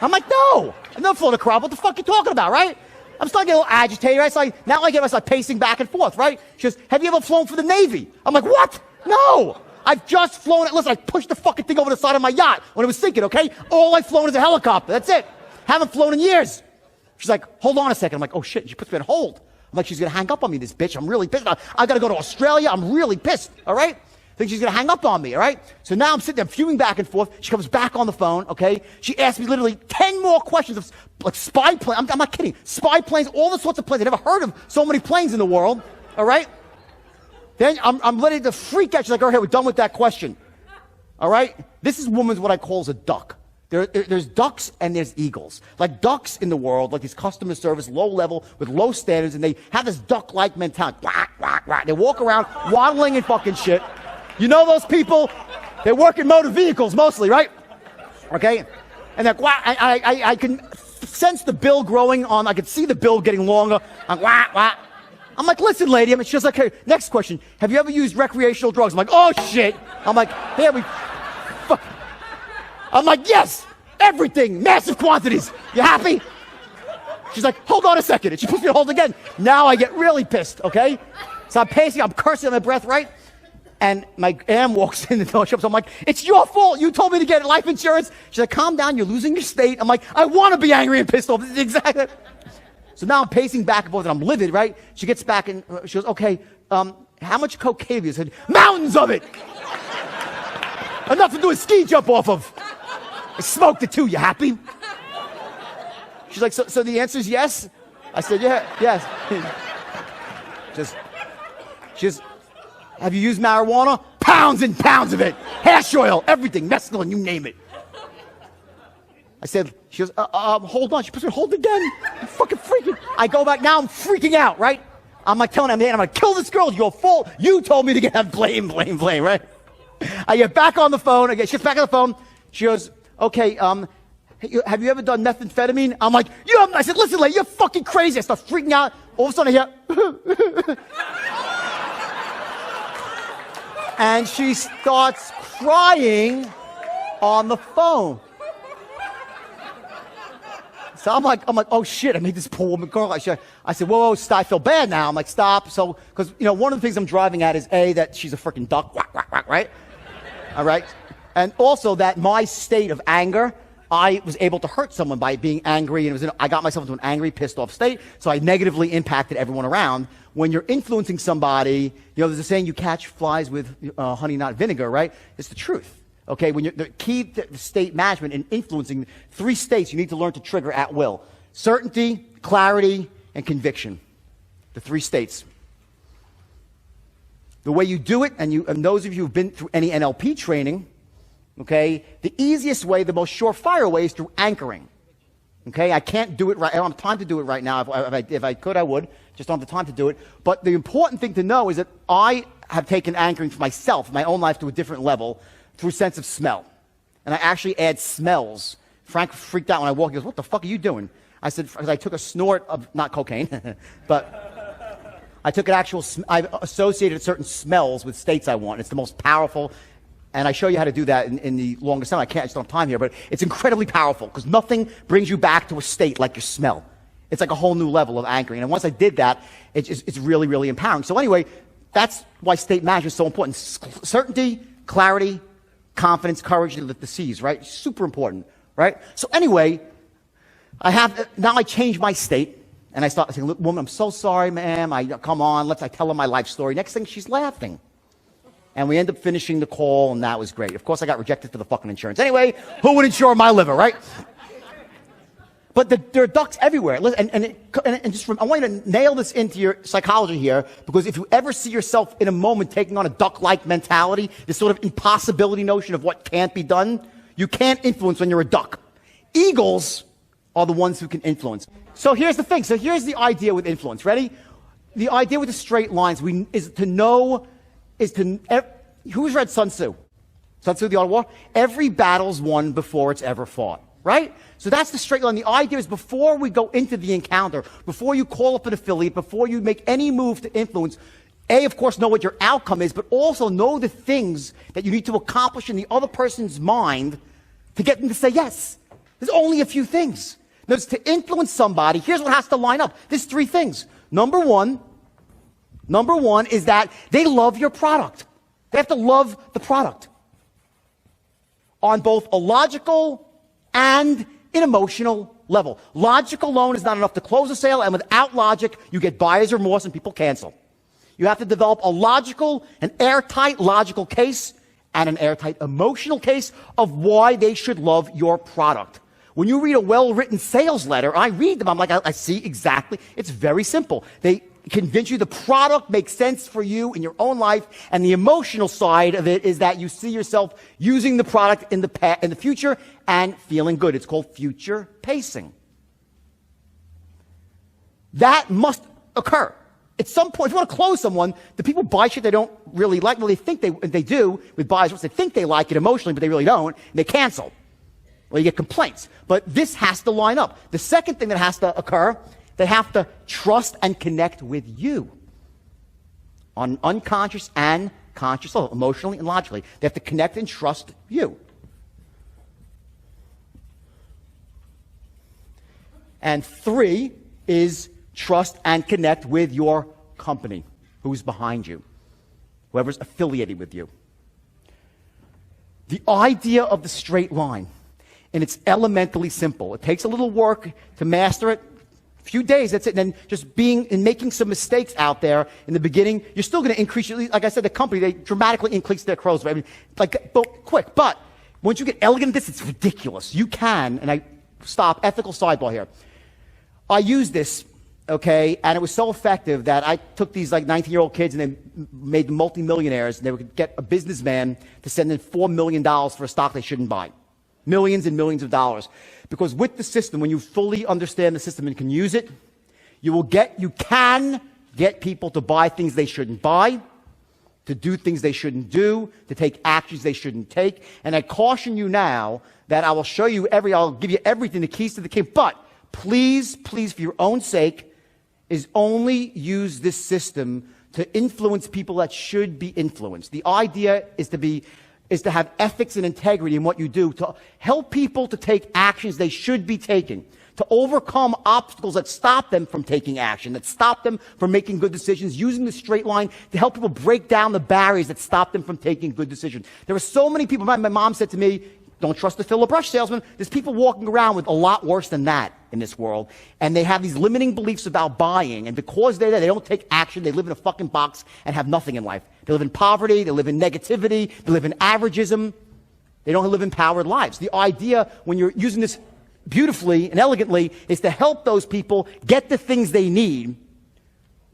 Speaker 1: I'm like, no, I've never flown a crop. What the fuck are you talking about, right? I'm starting to get a little agitated, right? So now I get myself pacing back and forth, right? She goes, have you ever flown for the Navy? I'm like, what? No, I've just flown it. Listen, I pushed the fucking thing over the side of my yacht when it was sinking, okay? All I've flown is a helicopter. That's it. Haven't flown in years. She's like, hold on a second. I'm like, oh shit. She puts me on hold. I'm like, she's going to hang up on me, this bitch. I'm really pissed. I got to go to Australia. I'm really pissed. All right? I think she's going to hang up on me. All right? So now I'm sitting there fuming back and forth. She comes back on the phone. Okay? She asked me literally 10 more questions of like spy planes. I'm not kidding. Spy planes, all the sorts of planes. I never heard of so many planes in the world. All right? Then I'm ready to freak out. She's like, all right, we're done with that question. All right? This is woman's what I call as a duck. There's ducks and there's eagles. Like ducks in the world, like these customer service, low level, with low standards, and they have this duck-like mentality. Quack, quack, quack. They walk around waddling and fucking shit. You know those people? They work in motor vehicles mostly, right? Okay? And like, wow, I can sense the bill growing on, I could see the bill getting longer. I'm like, wah. I'm like, listen, lady. I mean, she's like, okay, next question. Have you ever used recreational drugs? I'm like, oh, shit. I'm like, here we fuck. I'm like, yes, everything, massive quantities. You happy? She's like, hold on a second. And she puts me on hold again. Now I get really pissed, okay? So I'm pacing, I'm cursing on my breath, right? And my aunt walks in the door shop, so I'm like, it's your fault. You told me to get life insurance. She's like, calm down. You're losing your state. I'm like, I want to be angry and pissed off. This is exactly. So now I'm pacing back and forth, and I'm livid, right? She gets back, and she goes, okay, how much cocaine have you? I said, mountains of it. Enough to do a ski jump off of. I smoked it too. You happy? She's like, so the answer is yes? I said, yeah, yes. Just, have you used marijuana? Pounds and pounds of it. Hash oil, everything, mescaline, you name it. I said, she goes, hold on. She puts me on hold again. I'm fucking freaking. I go back, now I'm freaking out, right? I'm like telling her, man, I'm going to kill this girl. It's your fault. You told me to get blame, right? I get back on the phone. She gets back on the phone. She goes, okay, have you ever done methamphetamine? I'm like, yeah. I said, listen, lady, you're fucking crazy. I start freaking out. All of a sudden I hear, and she starts crying on the phone. So I'm like, oh shit, I made this poor woman cry. I said, whoa, stop, I feel bad now. I'm like, stop. So, because, one of the things I'm driving at is A, that she's a freaking duck, quack, quack, quack, right? All right? And also that my state of anger, I was able to hurt someone by being angry, and I got myself into an angry, pissed off state, so I negatively impacted everyone around. When you're influencing somebody, there's a saying, you catch flies with honey, not vinegar, right? It's the truth. Okay, when the key to state management and influencing 3 states you need to learn to trigger at will. Certainty, clarity, and conviction. The 3 states. The way you do it, and those of you who've been through any NLP training, okay, the easiest way, the most surefire way is through anchoring. Okay, I can't do it right. I don't have time to do it right now. If I could, I would. Just don't have the time to do it. But the important thing to know is that I have taken anchoring for myself, my own life, to a different level through sense of smell. And I actually add smells. Frank freaked out when I walked. He goes, what the fuck are you doing? I said, because I took a snort of, not cocaine, but I took an actual, I've associated certain smells with states I want. It's the most powerful. And I show you how to do that in the longest time. I just don't have time here, but it's incredibly powerful because nothing brings you back to a state like your smell. It's like a whole new level of anchoring. And once I did that, it's really, really empowering. So anyway, that's why state management is so important. Certainty, clarity, confidence, courage, the C's, right? Super important, right? So anyway, now I change my state, and I start saying, look, woman, I'm so sorry, ma'am. Come on, I tell her my life story. Next thing, she's laughing. And we end up finishing the call, and that was great. Of course, I got rejected for the fucking insurance. Anyway, who would insure my liver, right? But there are ducks everywhere. And just I want you to nail this into your psychology here, because if you ever see yourself in a moment taking on a duck-like mentality, this sort of impossibility notion of what can't be done, you can't influence when you're a duck. Eagles are the ones who can influence. So here's the thing. So here's the idea with influence. Ready? The idea with the straight lines who's read Sun Tzu? Sun Tzu, the Art of War? Every battle's won before it's ever fought. Right? So that's the straight line. The idea is before we go into the encounter, before you call up an affiliate, before you make any move to influence, of course, know what your outcome is, but also know the things that you need to accomplish in the other person's mind to get them to say yes. There's only a few things. Notice, to influence somebody, here's what has to line up. There's 3 things. Number one is that they love your product. They have to love the product on both a logical and an emotional level. Logic alone is not enough to close a sale, and without logic, you get buyer's remorse and people cancel. You have to develop a logical, an airtight logical case, and an airtight emotional case of why they should love your product. When you read a well-written sales letter, I read them, I'm like, I see exactly. It's very simple. They convince you the product makes sense for you in your own life, and the emotional side of it is that you see yourself using the product in the future and feeling good. It's called future pacing. That must occur. at some point, if you want to close someone, the people buy shit they don't really like. Well, they think they do with buyers. They think they like it emotionally, but they really don't, and they cancel. Well, you get complaints. But this has to line up. The second thing that has to occur, they have to trust and connect with you on unconscious and conscious level, emotionally and logically. They have to connect and trust you. And 3 is trust and connect with your company, who's behind you, whoever's affiliated with you. The idea of the straight line, and it's elementally simple. It takes a little work to master it. A few days, that's it. And then just being and making some mistakes out there in the beginning, you're still going to increase, like I said, the company, they dramatically increase their close rate. I mean, like, quick. But once you get elegant at this, it's ridiculous. You can, and I stop, ethical sidebar here. I used this, okay, and it was so effective that I took these like 19-year-old kids and they made them multimillionaires, and they would get a businessman to send in $4 million for a stock they shouldn't buy. Millions and millions of dollars. Because with the system, when you fully understand the system and can use it, you can get people to buy things they shouldn't buy, to do things they shouldn't do, to take actions they shouldn't take. And I caution you now that I will show you I'll give you everything, the keys to the kingdom. But please, for your own sake, is only use this system to influence people that should be influenced. The idea is to have ethics and integrity in what you do, to help people to take actions they should be taking, to overcome obstacles that stop them from taking action, that stop them from making good decisions, using the straight line to help people break down the barriers that stop them from taking good decisions. There are so many people, my mom said to me, don't trust the fill a brush salesman. There's people walking around with a lot worse than that in this world, and they have these limiting beliefs about buying, and because they're there, they don't take action. They live in a fucking box and have nothing in life. They live in poverty, they live in negativity, they live in averageism. They don't live empowered lives. The idea, when you're using this beautifully and elegantly, is to help those people get the things they need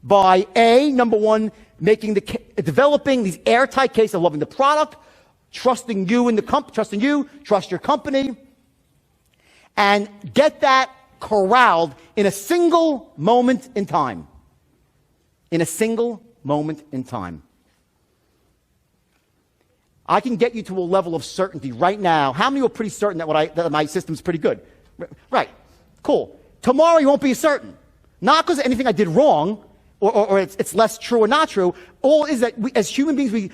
Speaker 1: by number one, developing these airtight cases of loving the product, trusting you in the trust your company, and get that corralled in a single moment in time. In a single moment in time. I can get you to a level of certainty right now. How many are pretty certain that my system's pretty good? Right. Cool. Tomorrow you won't be certain. Not because of anything I did wrong, or it's less true or not true. All is that as human beings, we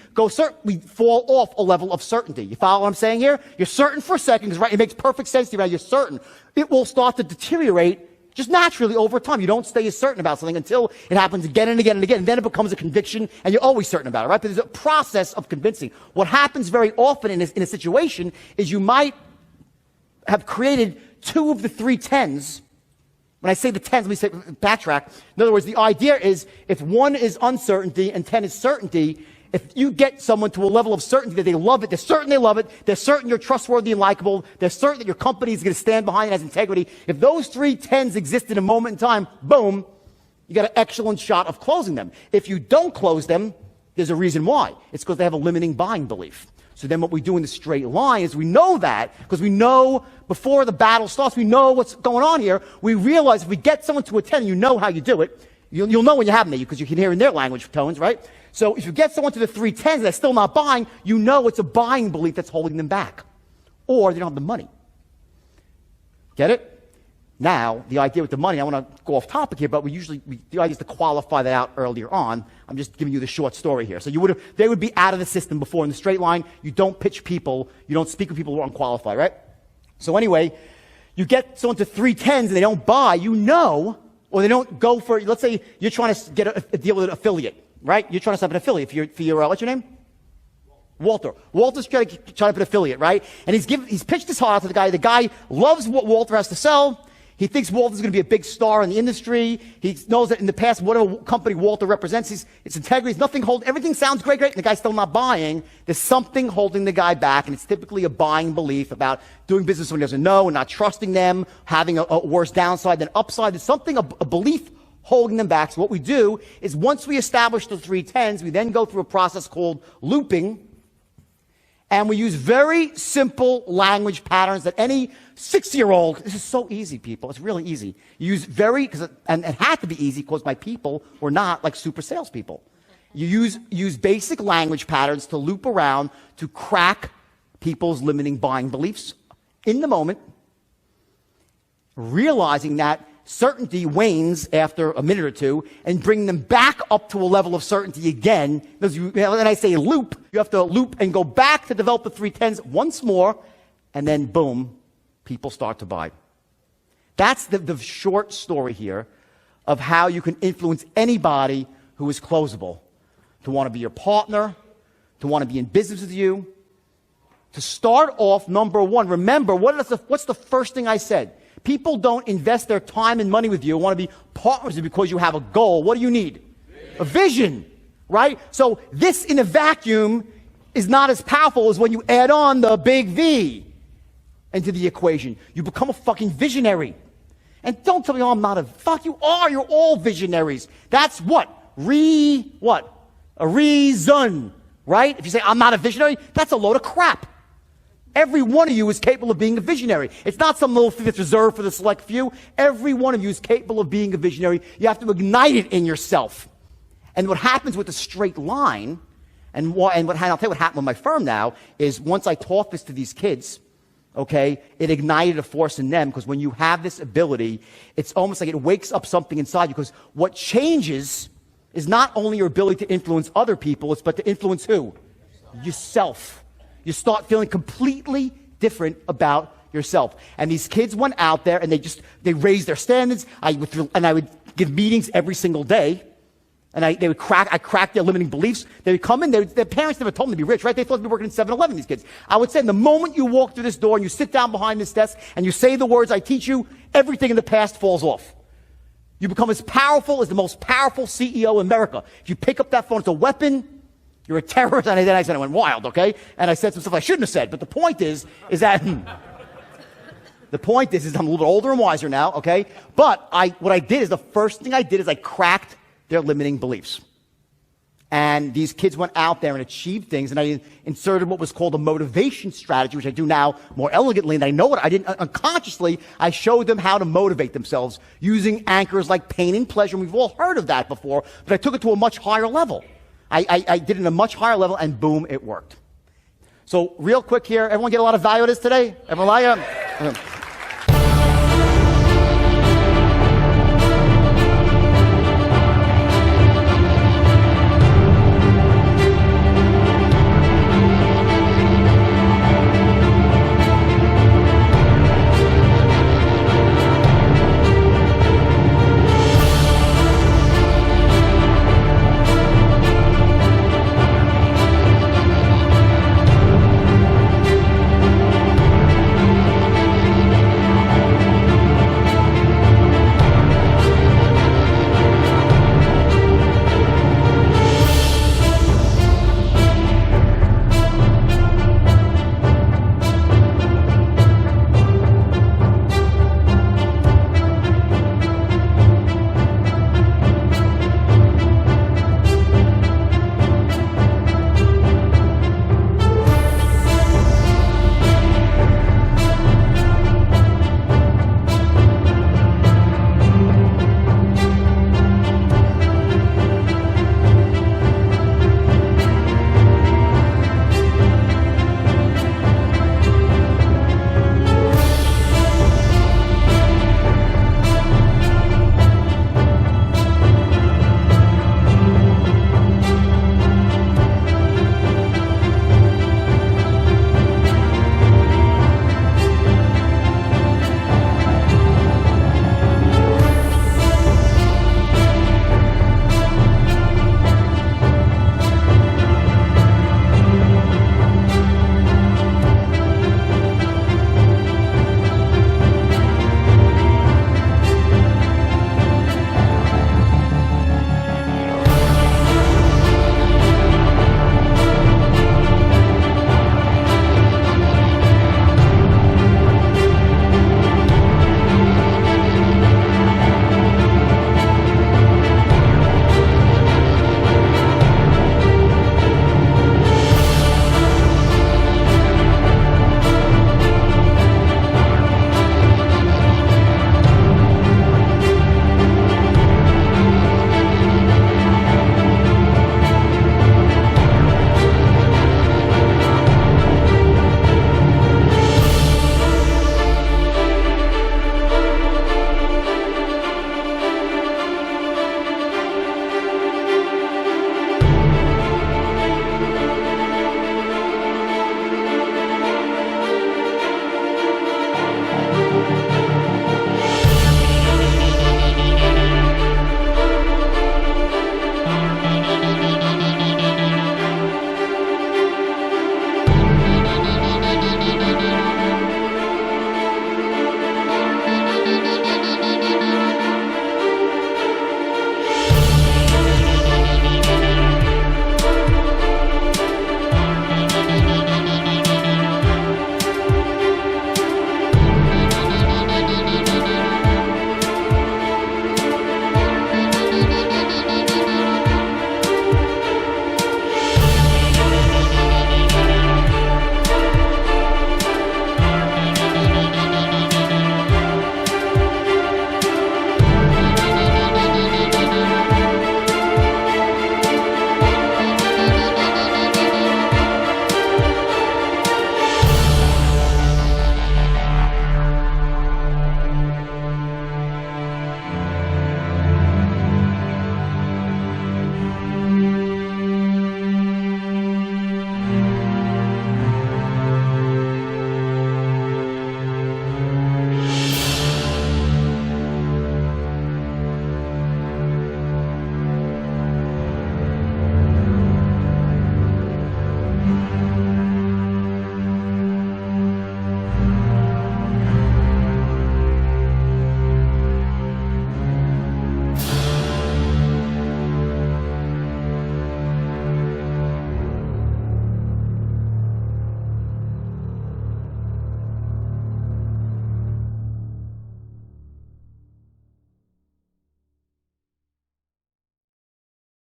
Speaker 1: fall off a level of certainty. You follow what I'm saying here? You're certain for a second, because it makes perfect sense to you, right? You're certain. It will start to deteriorate just naturally over time. You don't stay as certain about something until it happens again and again and again, and then it becomes a conviction, and you're always certain about it, right? But there's a process of convincing. What happens very often in a situation is you might have created 2 of the 3 10s. When I say the 10s, let me say backtrack. In other words, the idea is if 1 is uncertainty and 10 is certainty, if you get someone to a level of certainty that they love it, they're certain they love it, they're certain you're trustworthy and likable, they're certain that your company is going to stand behind it as integrity. If those 3 10s exist in a moment in time, boom, you got an excellent shot of closing them. If you don't close them, there's a reason why. It's because they have a limiting buying belief. So then what we do in the straight line is we know that, because we know before the battle starts, we know what's going on here. We realize if we get someone to a 10, you know how you do it. You'll know when you have them, because you can hear in their language tones, right? So if you get someone to the 3 10s and they're still not buying, you know it's a buying belief that's holding them back. Or they don't have the money. Get it? Now, the idea with the money, I want to go off topic here, but the idea is to qualify that out earlier on. I'm just giving you the short story here. So they would be out of the system before. In the straight line, you don't pitch people, you don't speak with people who are unqualified, right? So anyway, you get someone to 3 10s and they don't buy, or they don't go for, let's say you're trying to get a deal with an affiliate, right? You're trying to set up an affiliate for your what's your name? Walter. Walter's trying to put an affiliate, right? And he's pitched his heart out to the guy. The guy loves what Walter has to sell. He thinks Walter's going to be a big star in the industry. He knows that in the past, whatever company Walter represents, it's integrity. Everything sounds great, and the guy's still not buying. There's something holding the guy back, and it's typically a buying belief about doing business with someone he doesn't know and not trusting them, having a worse downside than upside. There's something, a belief holding them back. So what we do is once we establish the 3 10s, we then go through a process called looping.
Speaker 3: And we use very simple language patterns that any 6-year-old, this is so easy, people. It's really easy. You use and it had to be easy because my people were not like super salespeople. You use basic language patterns to loop around to crack people's limiting buying beliefs in the moment, realizing that certainty wanes after a minute or two, and bring them back up to a level of certainty again. When I say loop, you have to loop and go back to develop the 3 10s once more, and then boom, people start to buy. That's the short story here of how you can influence anybody who is closable, to want to be your partner, to want to be in business with you. To start off, number one, remember, what's the first thing I said? People don't invest their time and money with you, want to be partners with you because you have a goal. What do you need? A vision, right? So this in a vacuum is not as powerful as when you add on the big V into the equation. You become a fucking visionary. And don't tell me, oh, I'm not fuck you are. You're all visionaries. That's what? A reason, right? If you say, I'm not a visionary, that's a load of crap. Every one of you is capable of being a visionary. It's not some little thing that's reserved for the select few. Every one of you is capable of being a visionary. You have to ignite it in yourself. And what happens with a straight line, and I'll tell you what happened with my firm now, is once I taught this to these kids, okay, it ignited a force in them, because when you have this ability, it's almost like it wakes up something inside you, because what changes is not only your ability to influence other people, but to influence who? Yourself. You start feeling completely different about yourself. And these kids went out there and they raised their standards. I would give meetings every single day. And I cracked their limiting beliefs. They would come in, their parents never told them to be rich, right? They thought they'd be working in 7-Eleven, these kids. I would say, the moment you walk through this door and you sit down behind this desk and you say the words I teach you, everything in the past falls off. You become as powerful as the most powerful CEO in America. If you pick up that phone, it's a weapon. You're a terrorist. And then I said, I went wild, okay? And I said some stuff I shouldn't have said. But the point is that I'm a little bit older and wiser now, okay? But the first thing I did is I cracked their limiting beliefs. And these kids went out there and achieved things, and I inserted what was called a motivation strategy, which I do now more elegantly, and I know it. I didn't unconsciously. I showed them how to motivate themselves using anchors like pain and pleasure. And we've all heard of that before, but I took it to a much higher level. I did it at a much higher level, and boom, it worked. So real quick here, everyone get a lot of value out of this today? Everyone like it?